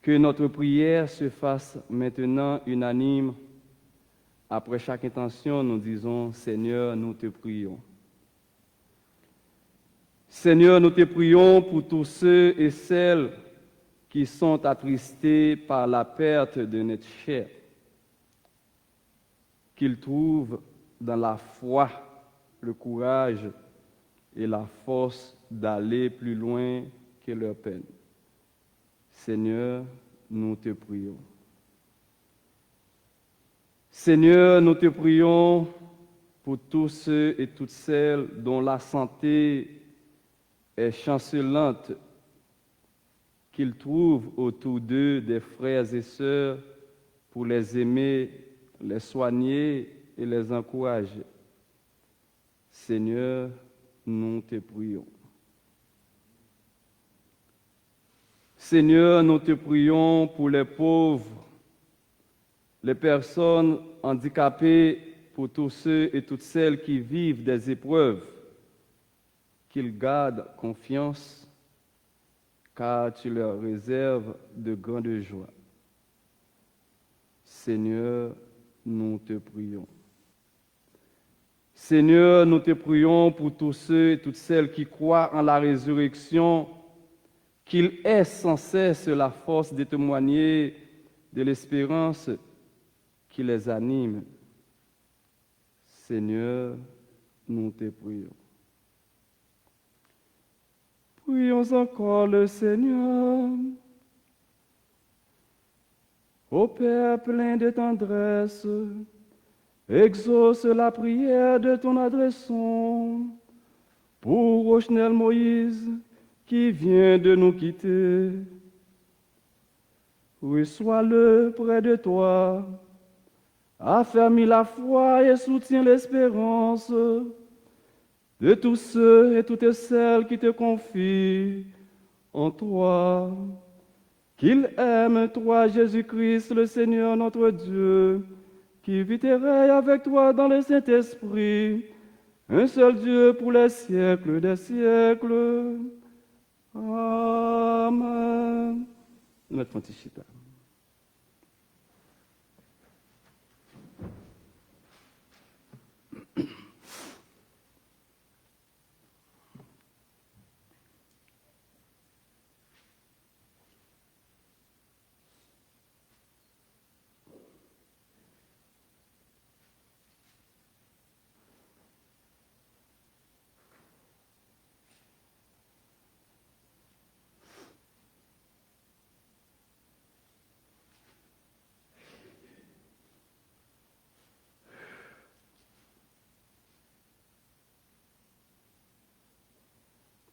Que notre prière se fasse maintenant unanime. Après chaque intention, nous disons, Seigneur, nous te prions. Seigneur, nous te prions pour tous ceux et celles qui sont attristés par la perte de notre chair, qu'ils trouvent dans la foi le courage et la force d'aller plus loin que leur peine. Seigneur, nous te prions. Seigneur, nous te prions pour tous ceux et toutes celles dont la santé est chancelante, qu'ils trouvent autour d'eux des frères et sœurs pour les aimer, les soigner et les encourager. Seigneur, nous te prions. Seigneur, nous te prions pour les pauvres, les personnes handicapées, pour tous ceux et toutes celles qui vivent des épreuves, qu'ils gardent confiance, car tu leur réserves de grandes joies. Seigneur, nous te prions. Seigneur, nous te prions pour tous ceux et toutes celles qui croient en la résurrection, qu'ils aient sans cesse la force de témoigner de l'espérance qui les anime. Seigneur, nous te prions. Prions encore le Seigneur. Ô Père plein de tendresse, exauce la prière de ton adressant pour Rochnel Moïse qui vient de nous quitter. Reçois-le près de toi, affermis la foi et soutiens l'espérance de tous ceux et toutes celles qui te confient en toi, qu'ils aiment toi, Jésus-Christ, le Seigneur notre Dieu, qui vit et règne avec toi dans le Saint-Esprit, un seul Dieu pour les siècles des siècles. Amen. Notre Pontificat.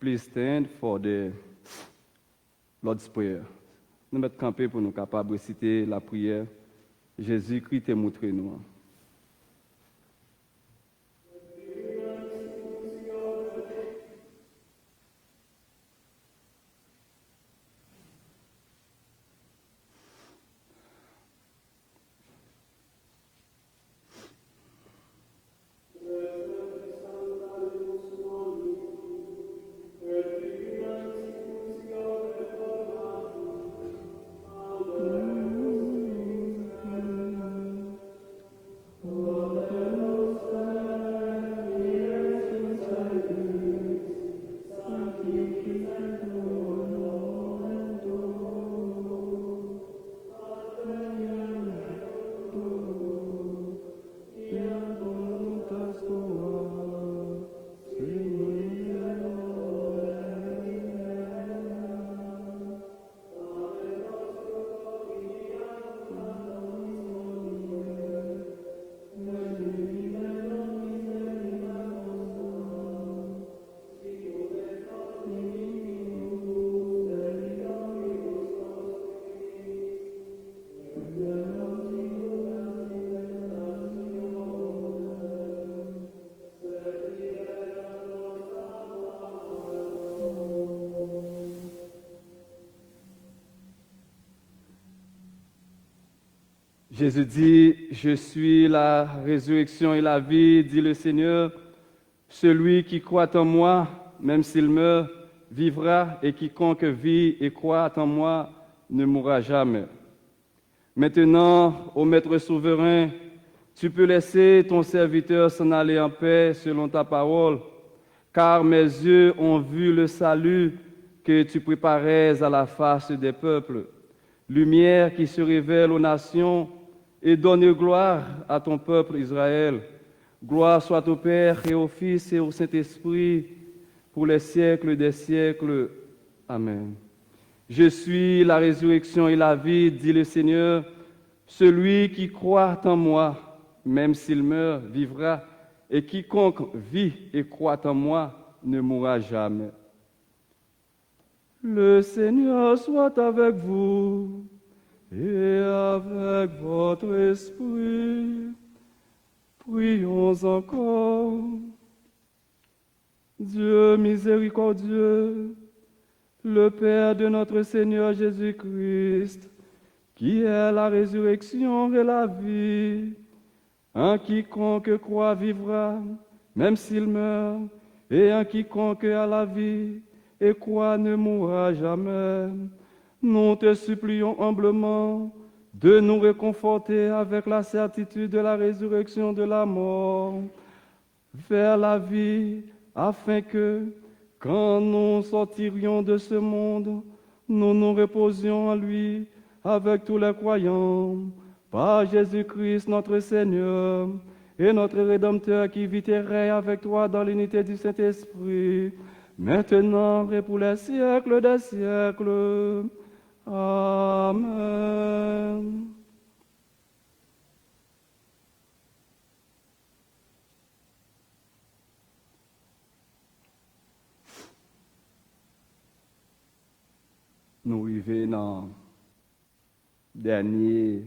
Please stand for the Lord's Prayer. Nous mettons campé pour nous capables de réciter la prière. Jésus-Christ te montre nous. Jésus dit, je suis la résurrection et la vie, dit le Seigneur. Celui qui croit en moi, même s'il meurt, vivra, et quiconque vit et croit en moi ne mourra jamais. Maintenant, ô Maître souverain, tu peux laisser ton serviteur s'en aller en paix selon ta parole, car mes yeux ont vu le salut que tu préparais à la face des peuples, lumière qui se révèle aux nations et donne gloire à ton peuple Israël. Gloire soit au Père et au Fils et au Saint-Esprit, pour les siècles des siècles. Amen. Je suis la résurrection et la vie, dit le Seigneur. Celui qui croit en moi, même s'il meurt, vivra, et quiconque vit et croit en moi ne mourra jamais. Le Seigneur soit avec vous et avec votre esprit. Prions encore. Dieu miséricordieux, le Père de notre Seigneur Jésus-Christ, qui est la résurrection et la vie, en quiconque croit vivra, même s'il meurt, et en quiconque a la vie et croit ne mourra jamais. Nous te supplions humblement de nous réconforter avec la certitude de la résurrection de la mort vers la vie, afin que, quand nous sortirions de ce monde, nous nous reposions en lui avec tous les croyants, par Jésus-Christ notre Seigneur et notre Rédempteur qui vit et règne avec toi dans l'unité du Saint-Esprit, maintenant et pour les siècles des siècles. Amen. Nous arrivons dans la dernière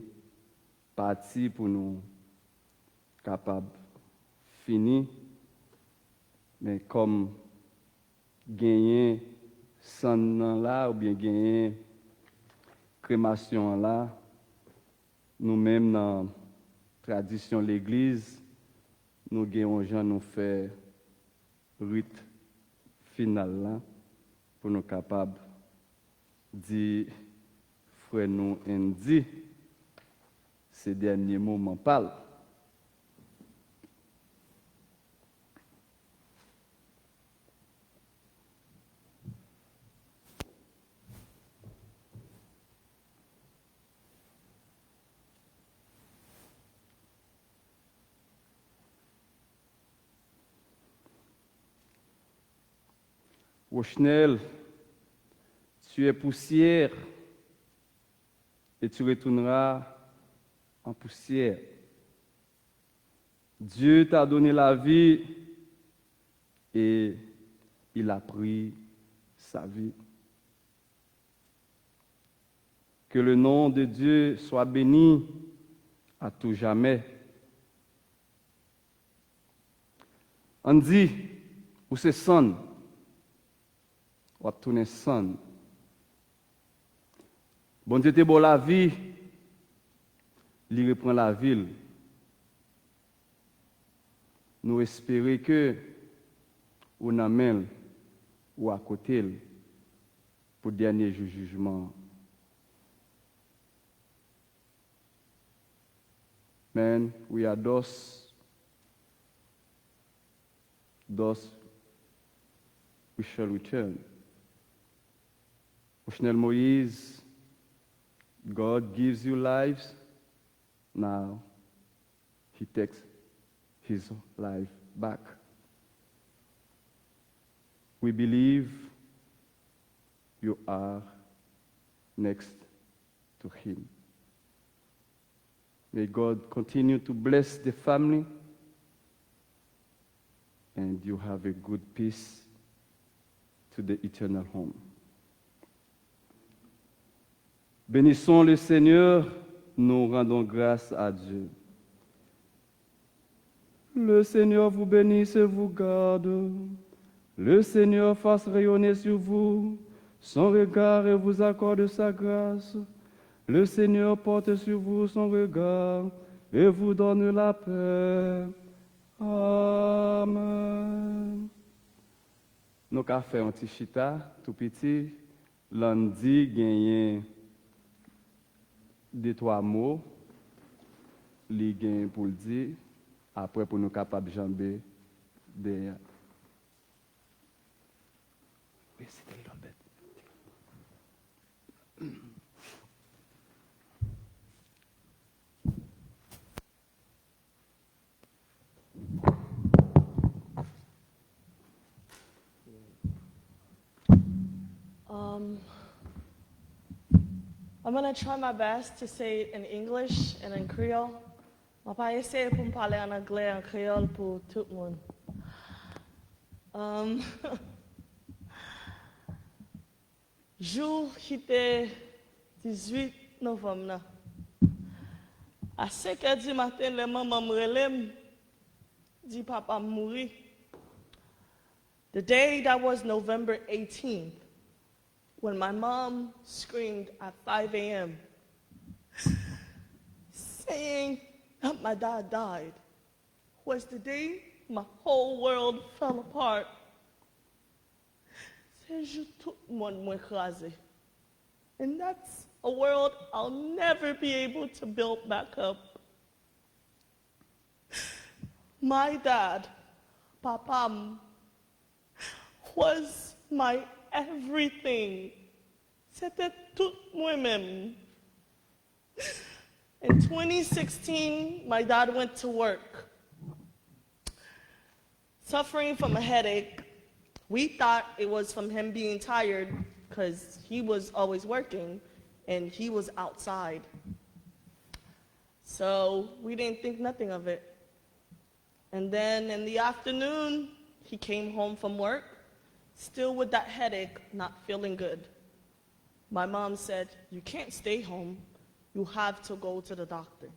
partie pour nous capables de finir. Mais comme gagner sang là ou bien gagner crémation là, nous-mêmes dans la tradition de l'Église, nous gagnons gens nous faire rite final là pour nous capables dit frère nous dit ces derniers moments parlent. Rochnel, tu es poussière et tu retourneras en poussière. Dieu t'a donné la vie et il a pris sa vie. Que le nom de Dieu soit béni à tout jamais. On dit, ou c'est son, ou à tourner son. Bon Dieu te bon la vie, il reprend la ville. Nous espérons que on amène ou à côté pour le dernier jugement. Man, we are those we shall return. Rochnel Moïse, God gives you lives, now he takes his life back. We believe you are next to him. May God continue to bless the family and you have a good peace to the eternal home. Bénissons le Seigneur, nous rendons grâce à Dieu. Le Seigneur vous bénisse et vous garde. Le Seigneur fasse rayonner sur vous son regard et vous accorde sa grâce. Le Seigneur porte sur vous son regard et vous donne la paix. Amen. Nous avons fait un petit chita, tout petit. Lundi, gagné 2-3 mots. Li gagne pour le dire. Après, pour nous capables de jamber derrière. Oui, c'était l'embête. I'm going to try my best to say it in English and in Creole. Je vais essayer pour me parler en anglais et en créole pour tout le monde. Jour qui était 18 novembre, à 5 heures du matin, les mamans me relèvent, dit papa mourir. The day that was November 18th, when my mom screamed at 5 a.m., saying that my dad died, was the day my whole world fell apart. C'est juste tout le monde m'écrasé. And that's a world I'll never be able to build back up. My dad, Papam, was my everything. C'était tout moi-même. In 2016, my dad went to work. Suffering from a headache, we thought it was from him being tired because he was always working and he was outside. So we didn't think nothing of it. And then in the afternoon, he came home from work, still with that headache, not feeling good. My mom said, "You can't stay home. You have to go to the doctor."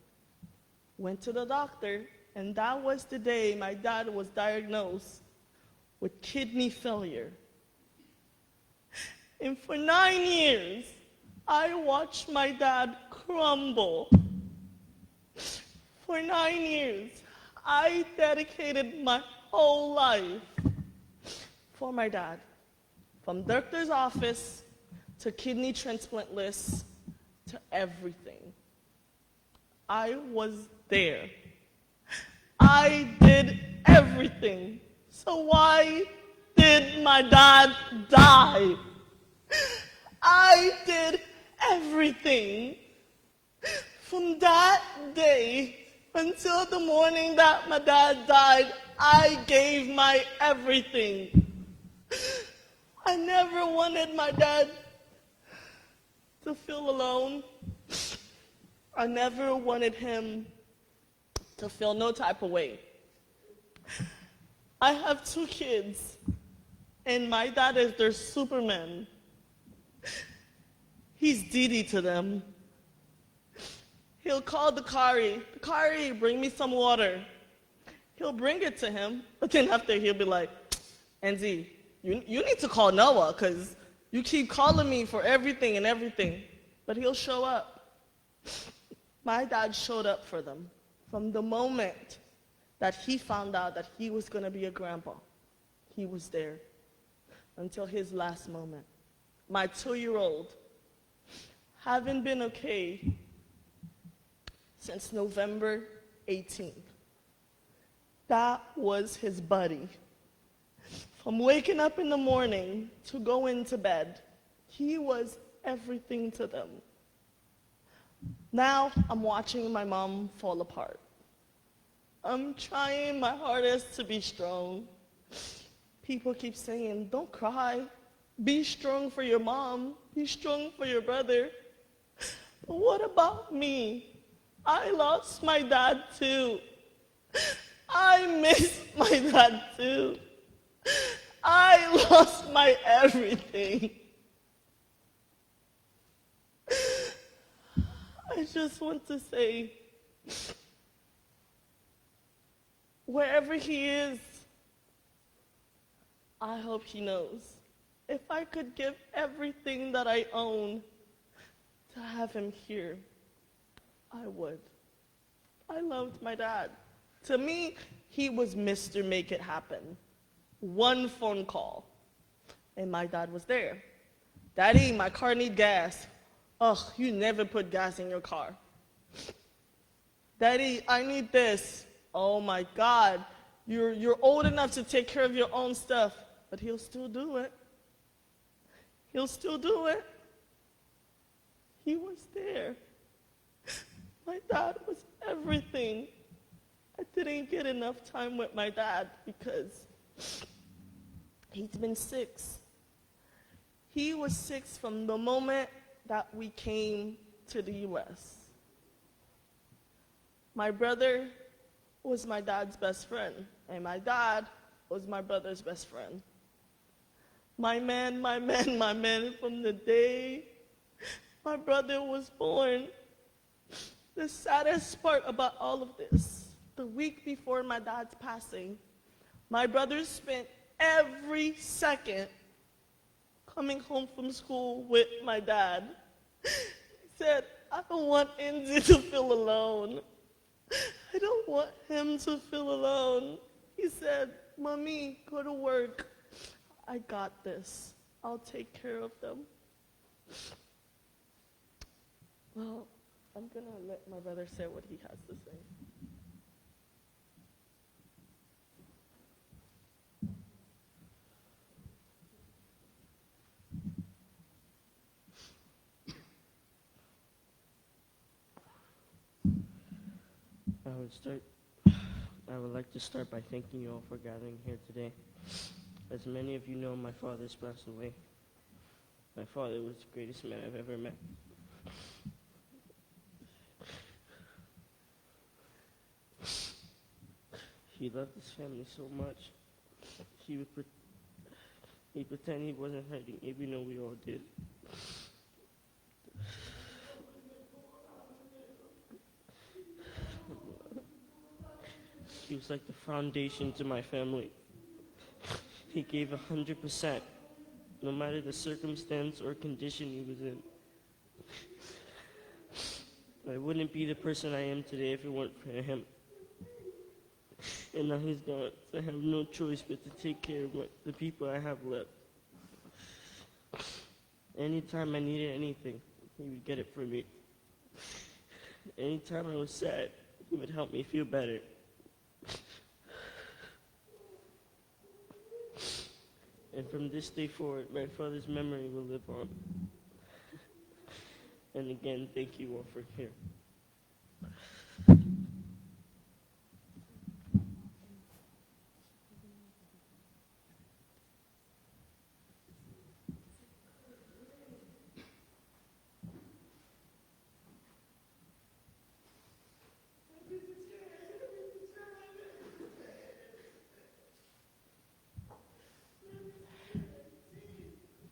Went to the doctor, and that was the day my dad was diagnosed with kidney failure. And for 9 years, I watched my dad crumble. For 9 years, I dedicated my whole life for my dad. From doctor's office to kidney transplant list to everything. I was there. I did everything. So why did my dad die? I did everything. From that day until the morning that my dad died, I gave my everything. I never wanted my dad to feel alone. I never wanted him to feel no type of way. I have 2 kids, and my dad is their Superman. He's Didi to them. He'll call Dakari, bring me some water. He'll bring it to him, but then after he'll be like, "NZ, you need to call Noah, because you keep calling me for everything and everything." But he'll show up. My dad showed up for them from the moment that he found out that he was going to be a grandpa. He was there until his last moment. My 2-year-old, haven't been okay since November 18th. That was his buddy. From waking up in the morning to going to bed, he was everything to them. Now I'm watching my mom fall apart. I'm trying my hardest to be strong. People keep saying, "Don't cry. Be strong for your mom. Be strong for your brother." But what about me? I lost my dad too. I miss my dad too. I lost my everything. I just want to say, wherever he is, I hope he knows. If I could give everything that I own to have him here, I would. I loved my dad. To me, he was Mr. Make It Happen. One phone call, and my dad was there. Daddy, my car needs gas. Ugh, you never put gas in your car. Daddy, I need this. Oh my God, you're old enough to take care of your own stuff, but he'll still do it. He'll still do it. He was there. My dad was everything. I didn't get enough time with my dad because he's been sick. He was sick from the moment that we came to the U.S. My brother was my dad's best friend, and my dad was my brother's best friend. My man, from the day my brother was born. The saddest part about all of this, the week before my dad's passing, my brother spent every second coming home from school with my dad. He said, I don't want Indy to feel alone. I don't want him to feel alone. He said, Mommy, go to work. I got this. I'll take care of them. Well, I'm going to let my brother say what he has to say. I would like to start by thanking you all for gathering here today. As many of you know, my father's passed away. My father was the greatest man I've ever met. He loved his family so much. He would pretend he wasn't hurting, even though we all did. He was like the foundation to my family. He gave 100%, no matter the circumstance or condition he was in. I wouldn't be the person I am today if it weren't for him. And now he's gone. I have no choice but to take care of the people I have left. Anytime I needed anything, he would get it for me. Anytime I was sad, he would help me feel better. And from this day forward, my father's memory will live on. And again, thank you all for here.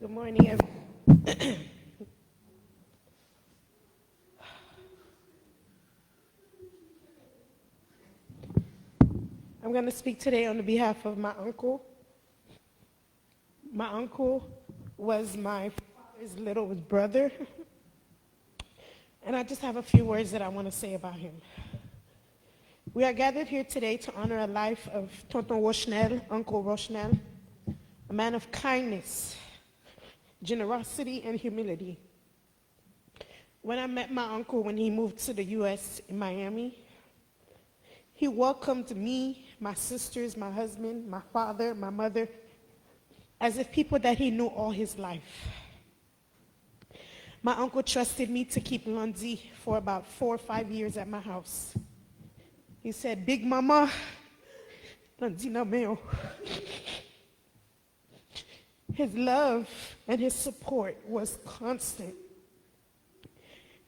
Good morning, I'm going to speak today on behalf of my uncle. My uncle was my father's little brother, and I just have a few words that I want to say about him. We are gathered here today to honor a life of Tonton Rochnel, Uncle Rochnel, a man of kindness, generosity, and humility. When I met my uncle when he moved to the U.S. in Miami, he welcomed me, my sisters, my husband, my father, my mother, as if people that he knew all his life. My uncle trusted me to keep Lundi for about 4 or 5 years at my house. He said, Big Mama, Lundi na meo. His love and his support was constant.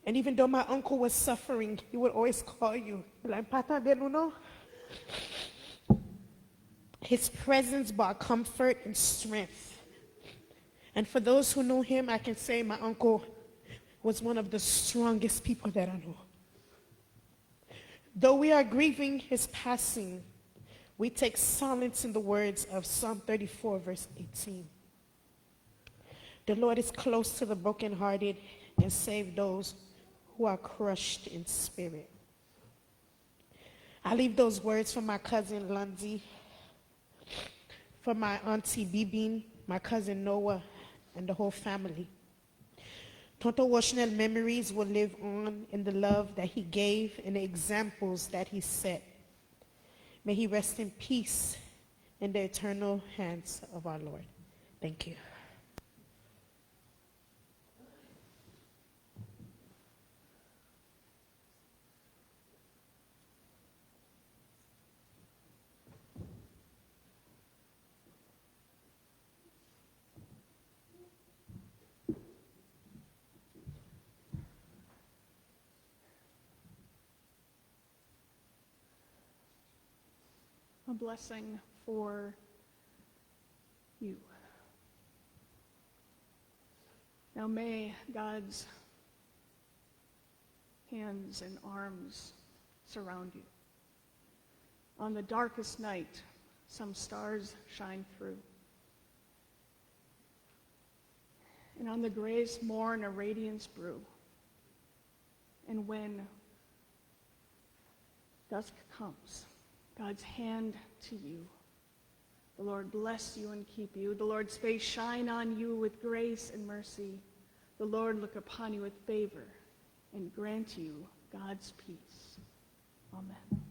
And even though my uncle was suffering, he would always call you. Like, Pata Beluno. His presence brought comfort and strength. And for those who know him, I can say my uncle was one of the strongest people that I know. Though we are grieving his passing, we take solace in the words of Psalm 34, verse 18. The Lord is close to the brokenhearted and save those who are crushed in spirit. I leave those words for my cousin Lundy, for my auntie Bibin, my cousin Noah, and the whole family. Tonton Washnell memories will live on in the love that he gave and the examples that he set. May he rest in peace in the eternal hands of our Lord. Thank you. A blessing for you. Now may God's hands and arms surround you. On the darkest night, some stars shine through. And on the grayest morn, a radiance brew. And when dusk comes, God's hand to you. The Lord bless you and keep you. The Lord's face shine on you with grace and mercy. The Lord look upon you with favor and grant you God's peace. Amen.